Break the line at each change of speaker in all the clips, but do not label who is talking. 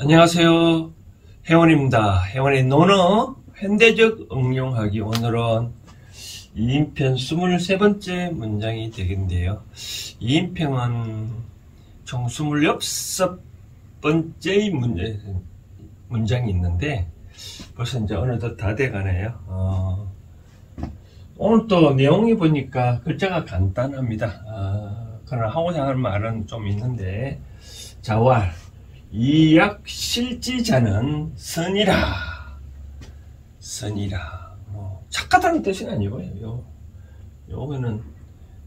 안녕하세요. 혜원입니다. 혜원의 논어 현대적 응용하기. 오늘은 2인편 23번째 문장이 되겠는데요. 2인평은 총 26번째의 문장이 있는데 벌써 이제 어느덧 다 돼가네요. 오늘 또 내용이 보니까 글자가 간단합니다. 그러나 하고자 하는 말은 좀 있는데, 자왈 이약 실지자는 선이라. 선이라. 착하다는 뜻은 아니고요. 요거는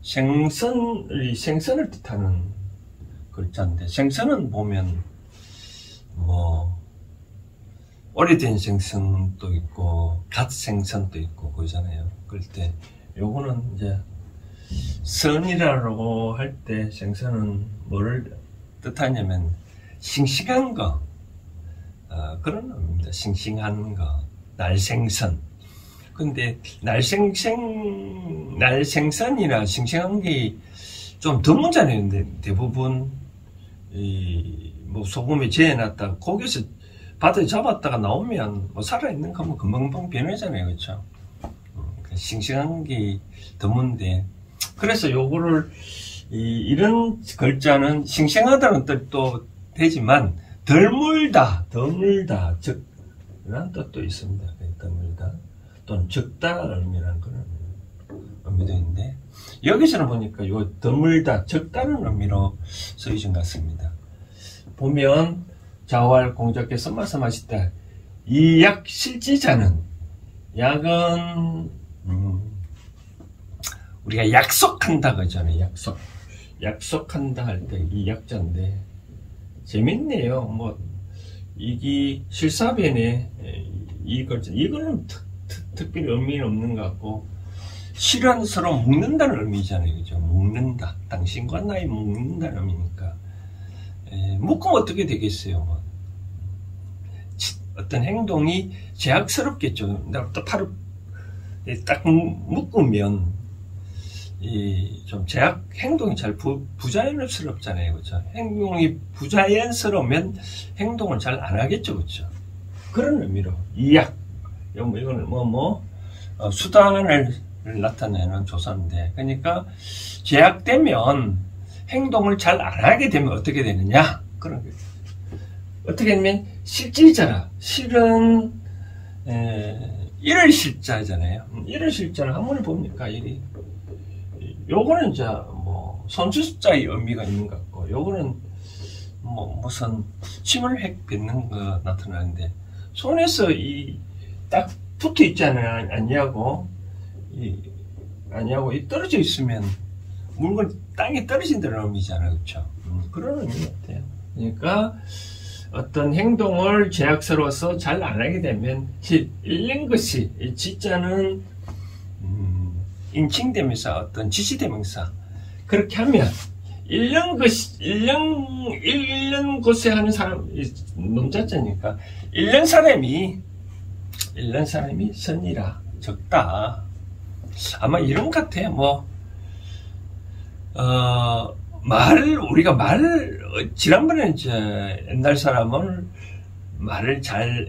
생선을 뜻하는 글자인데, 생선은 보면 오래된 생선도 있고 갓 생선도 있고 그러잖아요. 그럴 때 요거는 이제 선이라고 할 때 생선은 뭐를 뜻하냐면 싱싱한 거, 그런 의미입니다. 싱싱한 거, 날생선. 근데 날생선이나 싱싱한 게 좀 드문잖아요. 근데 대부분 소금에 재해놨다가 고기에서 바다에 잡았다가 나오면 살아있는 거 하면 금방금방 변하잖아요. 그렇죠? 싱싱한 게 드문데, 그래서 요거를 이런 글자는 싱싱하다는 뜻도 되지만 덜 물다, 적다라는 뜻도 있습니다. 덜 물다 또는 적다라는 의미라는 그런 의미도 있는데, 여기서는 보니까 요 덜 물다, 적다는 의미로 쓰여진 것 같습니다. 보면 자왈 공자께서 말씀하실 이 약 실지자는, 약은 우리가 약속한다 그러잖아요. 약속한다 할 때 이 약자인데 재밌네요. 이게 실사변에 이거는 특별히 의미는 없는 것 같고, 실은 서로 묶는다는 의미잖아요. 그죠? 묶는다. 당신과 나이 묶는다는 의미니까. 묶으면 어떻게 되겠어요? 어떤 행동이 제약스럽겠죠. 나부터 팔을 딱 묶으면 좀 행동이 잘 부자연스럽잖아요. 그렇죠? 행동이 부자연스러우면 행동을 잘 안 하겠죠. 그렇죠? 그런 의미로 이약, 이거는 수단을 나타내는 조사인데, 그러니까 제약되면 행동을 잘 안 하게 되면 어떻게 되느냐, 그런 거예요. 어떻게 되면 실질자라. 실은 일을 실자잖아요. 일을 실자는 한문을 보니까 요거는 이제 손주자의 의미가 있는 것 같고, 요거는 무슨 침을 획 뱉는 거 나타나는데, 손에서 딱 붙어 있잖아요. 아니하고 떨어져 있으면 물건 땅에 떨어진다는 의미잖아요. 그렇죠? 그런 의미 같아요. 그러니까 어떤 행동을 제약스러워서 잘 안 하게 되면 잃는 것이, 이 지자는 인칭대명사, 어떤 지시대명사, 그렇게 하면 잃는 곳에 하는 사람, 논자자니까 잃는 사람이 선이라, 적다. 아마 이런 것 같아요. 우리가 지난번에 옛날 사람은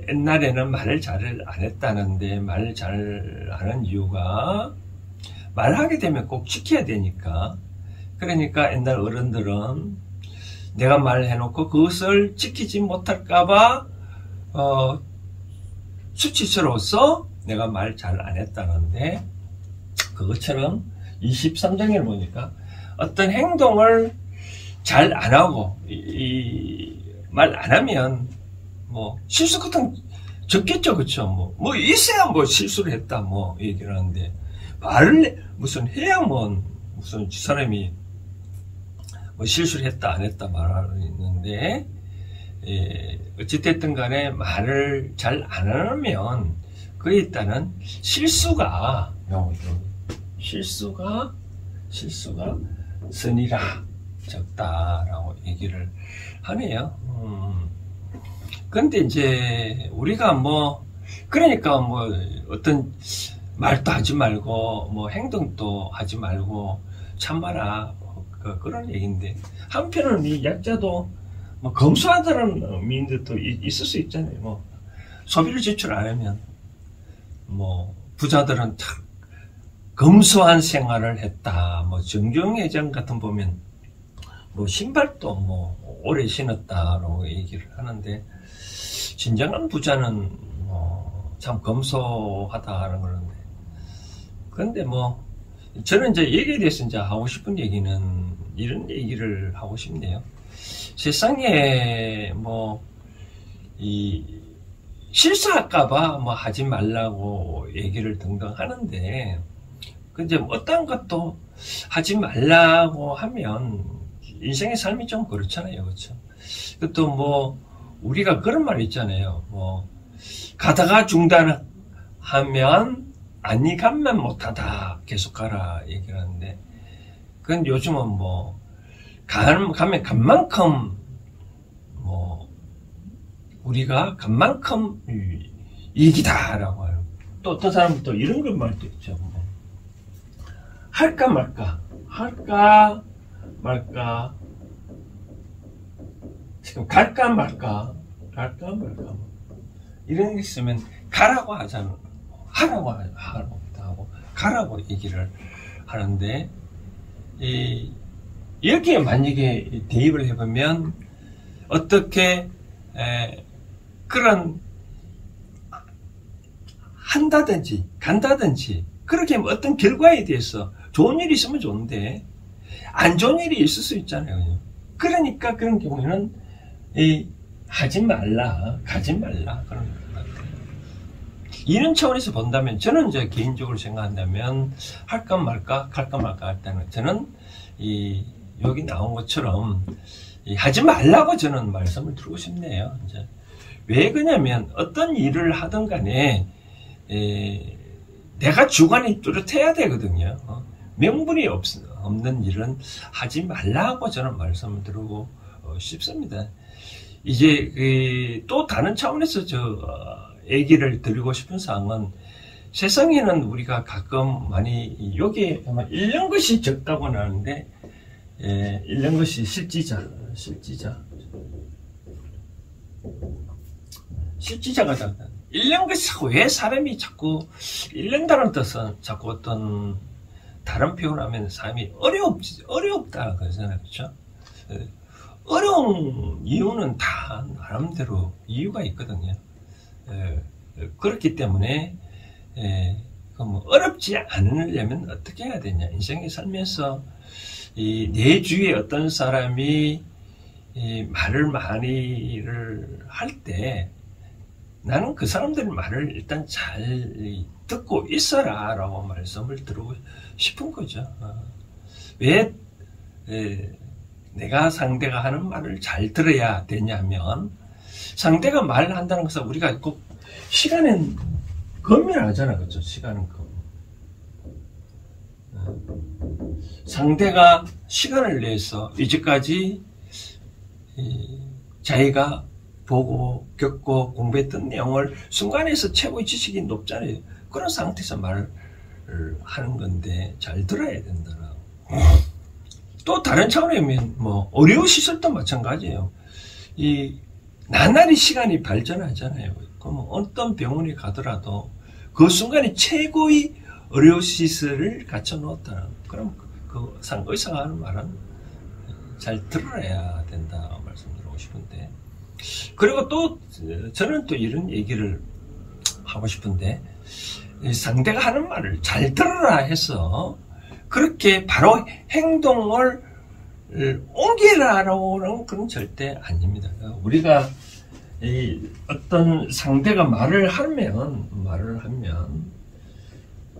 옛날에는 말을 잘 안 했다는데, 말을 잘 하는 이유가 말하게 되면 꼭 지켜야 되니까. 그러니까 옛날 어른들은 내가 말해놓고 그것을 지키지 못할까봐 수치스러워서 내가 말 잘 안 했다는데, 그것처럼 23장을 보니까 어떤 행동을 잘 안 하고 말 안 하면 실수 같은 적겠죠. 그쵸? 있어야 실수를 했다 얘기를 하는데, 말을 무슨 해야 무슨 사람이 실수를 했다 안 했다 말하는 있는데, 어찌됐든 간에 말을 잘 안 하면 그에 따른 실수가 선이라, 적다라고 얘기를 하네요. 근데 이제 우리가 그러니까 어떤 말도 하지 말고 행동도 하지 말고 참아라, 그런 얘기인데, 한편으로는 이 약자도 뭐 검소하다는 의미도 있을 수 있잖아요. 뭐 소비를 지출 안 하면 뭐 부자들은 참 검소한 생활을 했다. 뭐 정경회장 같은 보면 뭐 신발도 뭐 오래 신었다라고 얘기를 하는데 진정한 부자는 뭐 참 검소하다 하는 그런데 그런데 뭐 저는 이제 여기에 대해서 이제 하고 싶은 얘기는 이런 얘기를 하고 싶네요. 세상에 뭐 이 실수할까봐 뭐 하지 말라고 얘기를 등등 하는데 근데 어떤 것도 하지 말라고 하면 인생의 삶이 좀 그렇잖아요, 그렇죠? 또 뭐 우리가 그런 말 있잖아요. 뭐 가다가 중단하면 아니 가면 못하다 계속 가라 얘기를 하는데 그건 요즘은 뭐 가면 간 만큼 뭐 우리가 간 만큼 이익이다라고 해요. 또 어떤 사람은 또 이런 걸 말도 있죠. 뭐 할까 말까 지금 갈까 말까 이런 게 있으면 가라고 하잖아. 하라고 하고 가라고 얘기를 하는데 여기에 만약에 대입을 해보면 어떻게 그런 한다든지 간다든지 그렇게 어떤 결과에 대해서 좋은 일이 있으면 좋은데 안 좋은 일이 있을 수 있잖아요. 그러니까 그런 경우에는 하지 말라 가지 말라 그런 것 같아요. 이런 차원에서 본다면 저는 이제 개인적으로 생각한다면 할까 말까 갈까 말까 할 때는 저는 여기 나온 것처럼 하지 말라고 저는 말씀을 드리고 싶네요. 이제 왜 그러냐면 어떤 일을 하든 간에 내가 주관이 뚜렷해야 되거든요. 명분이 없는 일은 하지 말라고 저는 말씀을 드리고 싶습니다. 이제 또 다른 차원에서 얘기를 드리고 싶은 사항은 세상에는 우리가 가끔 많이 여기에 아마 잃는 것이 적다고 하는데 잃는 것이 실지자가 작다. 잃는 것이 왜 사람이 자꾸 잃는다는 뜻은 자꾸 어떤 다른 표현하면 사람이 어렵다 그러잖아요, 그렇죠? 어려운 이유는 다 나름대로 이유가 있거든요. 그렇기 때문에 뭐 어렵지 않으려면 어떻게 해야 되냐? 인생에 살면서 내 주위에 어떤 사람이 말을 많이를 할 때 나는 그 사람들 말을 일단 잘 듣고 있어라 라고 말씀을 드리고 싶은 거죠. 왜 내가 상대가 하는 말을 잘 들어야 되냐면 상대가 말한다는 것은 우리가 꼭 시간은 검열하잖아, 그렇죠? 시간은 검. 상대가 시간을 내서 이제까지 자기가 보고 겪고 공부했던 내용을 순간에서 최고의 지식이 높잖아요. 그런 상태에서 말을 하는 건데 잘 들어야 된다라고. 또 다른 차원에 보면 뭐 의료 시설도 마찬가지예요. 나날이 시간이 발전하잖아요. 그럼 어떤 병원에 가더라도 그 순간에 최고의 의료 시설을 갖춰 놓았다. 그럼 그 의사가 하는 말은 잘 들어야 된다 말씀드리고 싶은데. 그리고 또 저는 또 이런 얘기를 하고 싶은데 상대가 하는 말을 잘 들어라 해서 그렇게 바로 행동을 옮기라라고는 그건 절대 아닙니다. 우리가 어떤 상대가 말을 하면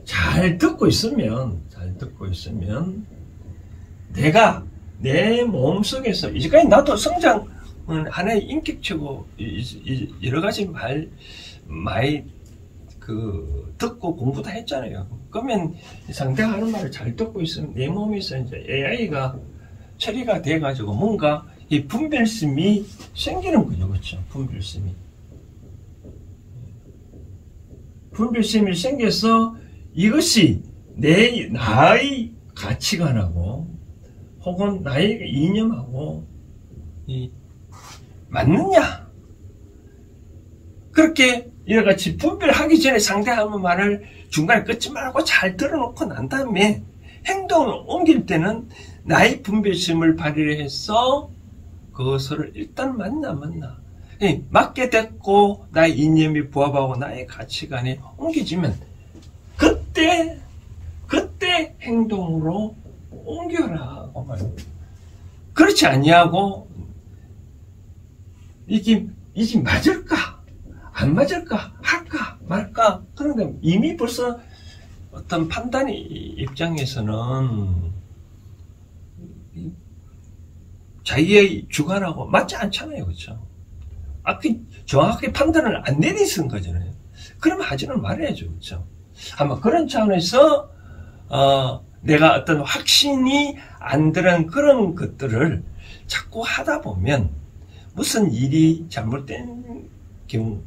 잘 듣고 있으면 내가 내 몸속에서 이제까지 나도 성장 하나의 인격체고 여러 가지 많이 듣고 공부 다 했잖아요. 그러면 상대가 하는 말을 잘 듣고 있으면 내 몸에서 이제 AI가 처리가 돼가지고 뭔가 이 분별심이 생기는 거죠, 그렇죠? 분별심이 생겨서 이것이 나의 가치관하고 혹은 나의 이념하고 맞느냐? 그렇게 이래같이 분별하기 전에 상대하는 말을 중간에 끊지 말고 잘 들어놓고 난 다음에 행동을 옮길 때는 나의 분별심을 발휘해서 그것을 일단 맞나 맞게 됐고 나의 이념이 부합하고 나의 가치관에 옮겨지면 그때 행동으로 옮겨라. 그렇지 아니하고 이게 맞을까 안 맞을까 할까 말까 그런데 이미 벌써 어떤 판단의 입장에서는 자기의 주관하고 맞지 않잖아요. 그렇죠? 정확하게 판단을 안 내리는 거잖아요. 그러면 하지는 말아야죠. 그렇죠? 아마 그런 차원에서 내가 어떤 확신이 안 드는 그런 것들을 자꾸 하다 보면 무슨 일이 잘못된 경우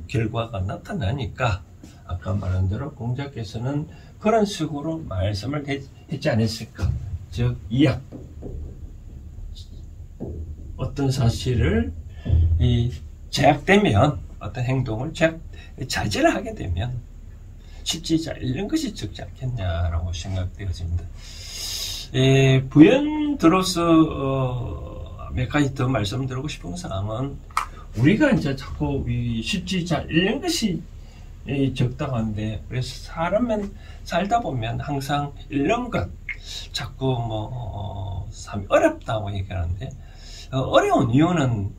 결과가 나타나니까 아까 말한 대로 공자께서는 그런 식으로 말씀을 했지 않았을까. 즉 이약 어떤 사실을 제약되면 어떤 행동을 자제를 하게 되면 십지자 잃는 것이 적지 않겠냐라고 생각되어집니다. 부연 들어서 몇 가지 더 말씀드리고 싶은 사항은 우리가 이제 자꾸 이 십지자 잃는 것이 적당한데 그래서 사람은 살다 보면 항상 잃는 것 자꾸 참 어렵다고 얘기하는데 어려운 이유는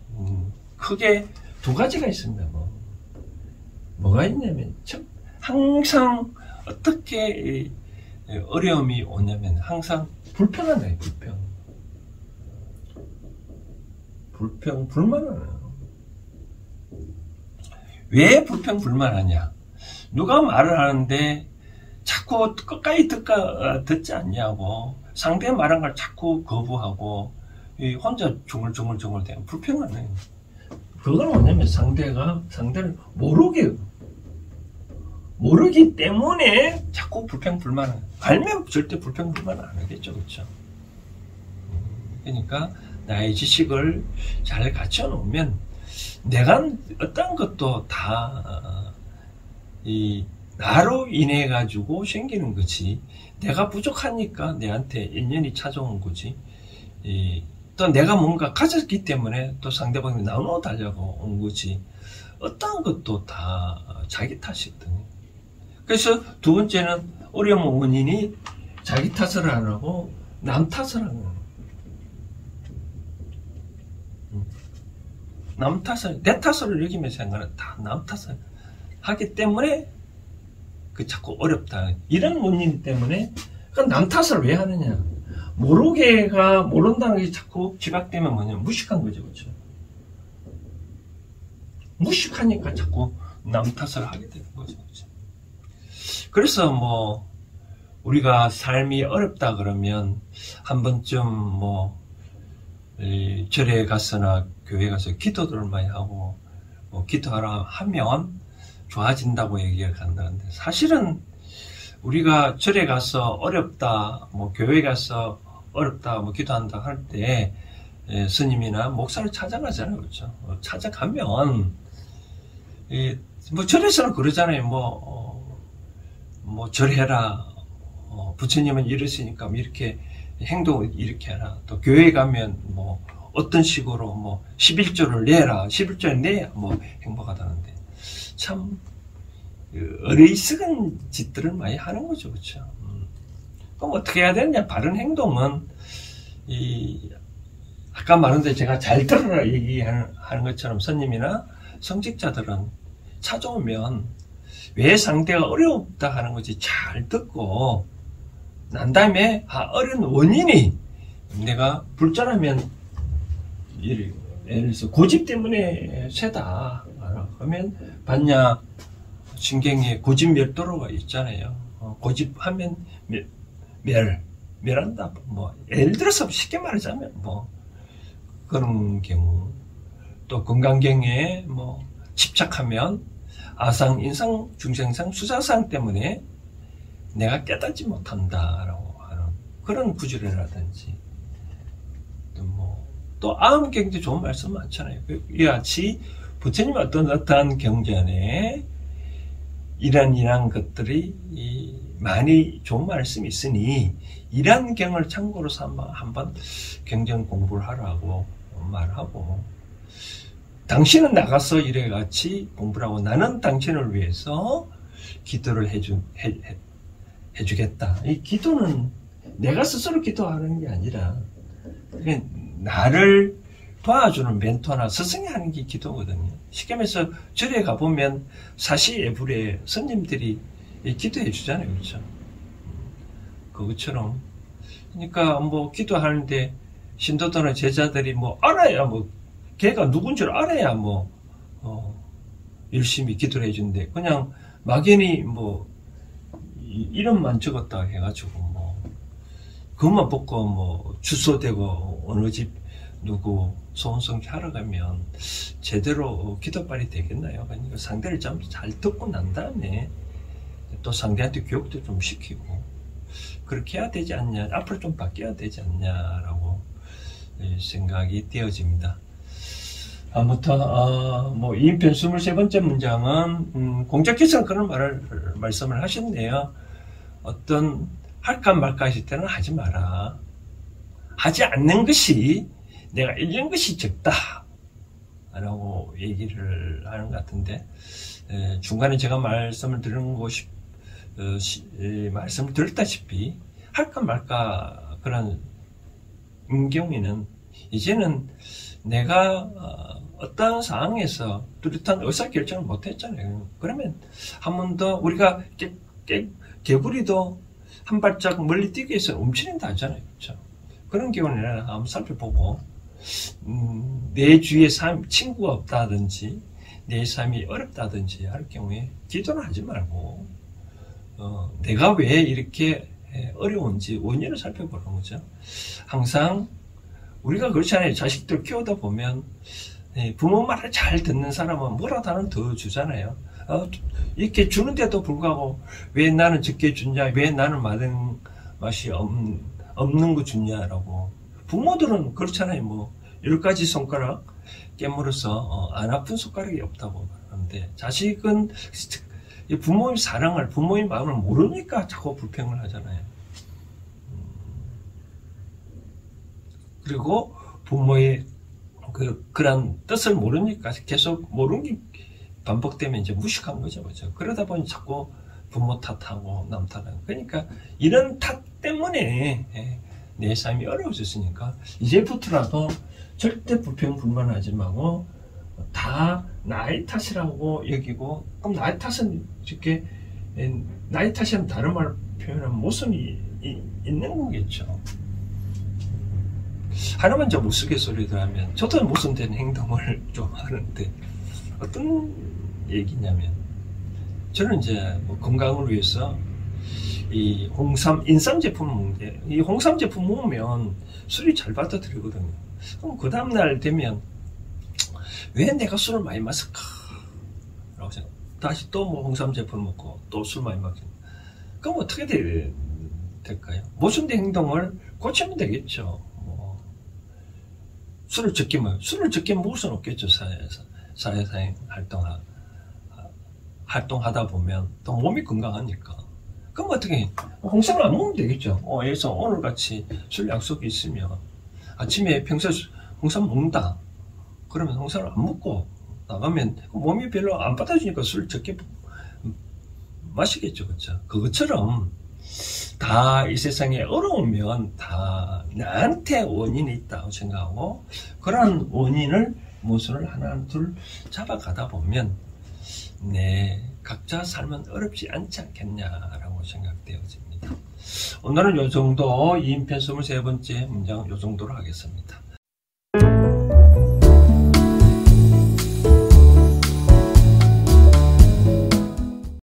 크게 두 가지가 있습니다. 뭐가 있냐면 항상 어떻게 어려움이 오냐면 항상 불평하나요. 불만하나요. 왜 불만하냐? 누가 말을 하는데 자꾸 끝까지 듣지 않냐고 상대 말한 걸 자꾸 거부하고 혼자 중얼중얼 대면 불평하네. 그건 뭐냐면 상대를 모르기 때문에 자꾸 불만을 알면 절대 불만을 안 하겠죠. 그렇죠? 그러니까 나의 지식을 잘 갖춰 놓으면 내가 어떤 것도 다 나로 인해 가지고 생기는 거지. 내가 부족하니까 내한테 인연이 찾아온 거지. 또 내가 뭔가 가졌기 때문에 또 상대방이 나눠 달라고 온 거지. 어떤 것도 다 자기 탓이거든요. 그래서 두 번째는 어려운 원인이 자기 탓을 안 하고 남 탓을 하는 거예요. 남 탓을, 내 탓으로 여기면서 생각하는 다 남 탓을 하기 때문에 자꾸 어렵다. 이런 원인 때문에 남 탓을 왜 하느냐. 모른다는 게 자꾸 지각되면 뭐냐. 무식한 거죠. 그렇죠? 무식하니까 자꾸 남 탓을 하게 되는 거죠. 그렇죠? 그래서 우리가 삶이 어렵다 그러면 한 번쯤 절에 가서나 교회 가서 기도를 많이 하고 기도하라 하면 좋아진다고 얘기를 한다는데 사실은 우리가 절에 가서 어렵다, 교회 가서 어렵다, 기도한다 할 때 스님이나 목사를 찾아가잖아요. 그렇죠? 찾아가면 절에서는 그러잖아요. 절해라. 부처님은 이러시니까 이렇게 행동을 이렇게 해라. 또 교회 가면 어떤 식으로 11조를 내라. 11조를 내야 행복하다는데 참 어리석은 짓들을 많이 하는 거죠. 그렇죠? 그럼 어떻게 해야 되느냐? 바른 행동은 아까 말한데 제가 잘 들으라 얘기하는 것처럼 스님이나 성직자들은 찾아오면 왜 상대가 어렵다 하는 거지 잘 듣고 난 다음에 어려운 원인이 내가 불전하면 예를 들어서 고집 때문에 쇠다 그러면 봤냐 신경에 고집멸도로가 있잖아요. 고집하면 멸한다. 예를 들어서 쉽게 말하자면 그런 경우 또 건강경에 집착하면 아상, 인상, 중생상, 수사상 때문에 내가 깨닫지 못한다라고 하는 그런 구절이라든지 또 또 아음경제 좋은 말씀 많잖아요. 이와 같이 부처님 어떠한 경전에 이런 것들이 많이 좋은 말씀이 있으니 이런 경을 참고로 삼아 한번 경전 공부를 하라고 말하고, 당신은 나가서 이래 같이 공부를 하고 나는 당신을 위해서 기도를 해주겠다. 이 기도는 내가 스스로 기도하는 게 아니라 나를 도와주는 멘토나 스승이 하는 게 기도거든요. 쉽게 말해서 절에 가보면 사시예불에 스님들이 기도해 주잖아요. 그렇죠? 그것처럼. 그러니까 뭐 기도하는데 신도들은 제자들이 뭐 알아야 뭐 걔가 누군 줄 알아야 뭐 열심히 기도를 해준대. 그냥 막연히 뭐 이름만 적었다 해가지고 뭐 그것만 뽑고 뭐 주소 대고 어느 집 누구 소원성취 하러 가면 제대로 기도빨이 되겠나요? 그러니까 상대를 좀 잘 듣고 난 다음에 또 상대한테 교육도 좀 시키고 그렇게 해야 되지 않냐, 앞으로 좀 바뀌어야 되지 않냐라고 생각이 되어집니다. 아무튼 뭐 이인편 23번째 문장은 공자께서는 그런 말씀을 하셨네요. 어떤 할까 말까 하실 때는 하지 마라. 하지 않는 것이 내가 잃는 것이 적다 라고 얘기를 하는 것 같은데, 중간에 제가 말씀을 말씀을 드렸다시피 할까 말까 그런 경우에는 이제는 내가 어떤 상황에서 뚜렷한 의사결정을 못했잖아요. 그러면 한 번 더 우리가 개구리도 한 발짝 멀리 뛰기 위해서 움츠린다 하잖아요. 그렇죠? 그런 경우는 한번 살펴보고 내 주위에 친구가 없다든지 내 삶이 어렵다든지 할 경우에 기도는 하지 말고 내가 왜 이렇게 어려운지 원인을 살펴보는 거죠. 항상 우리가 그렇잖아요. 자식들 키우다 보면 부모 말을 잘 듣는 사람은 뭐라도 하나 더 주잖아요. 이렇게 주는데도 불구하고 왜 나는 적게 주냐, 왜 나는 많은 맛이 없는 거 주냐라고. 부모들은 그렇잖아요. 뭐 10가지 손가락 깨물어서 안 아픈 손가락이 없다고 하는데, 자식은 부모의 사랑을, 부모의 마음을 모르니까 자꾸 불평을 하잖아요. 그리고 부모의 그런 뜻을 모르니까 계속 모르는 게 반복되면 이제 무식한 거죠. 그렇죠? 그러다 보니 자꾸 부모 탓하고 남 탓하고. 그러니까 이런 탓 때문에 내 삶이 어려워졌으니까 이제부터라도 절대 불평 불만하지 말고 다 나의 탓이라고 여기고, 그럼 나의 탓은 이렇게 나의 탓이라면 다른 말 표현하면 모순이 있는 거겠죠. 하나만 좀 우스갯소리를 하면 저도 모순된 행동을 좀 하는데, 어떤 얘기냐면 저는 이제 뭐 건강을 위해서 이 인삼 제품을 먹는데, 이 홍삼 제품 먹으면 술이 잘 받아들이거든요. 그럼 그 다음날 되면 왜 내가 술을 많이 마실까? 라고 생각. 다시 또 뭐 홍삼 제품을 먹고 또 술 많이 마시고. 그럼 어떻게 될까요? 모순된 행동을 고치면 되겠죠. 뭐 술을 적게 먹을 수는 없겠죠. 사회생 활동하다 보면 또 몸이 건강하니까. 그럼 어떻게 홍삼을 안 먹으면 되겠죠. 그래서 오늘같이 술 약속이 있으면 아침에 평소에 홍삼 먹는다. 그러면 홍삼을 안 먹고 나가면 몸이 별로 안 받아주니까 술 적게 마시겠죠. 그렇죠? 그것처럼 다 이 세상에 어려우면 다 나한테 원인이 있다고 생각하고, 그런 원인을 모순을 하나 둘 잡아가다 보면 각자 삶은 어렵지 않지 않겠냐라고 생각되어집니다. 오늘은 요 정도, 이인편 23번째 문장 요 정도로 하겠습니다.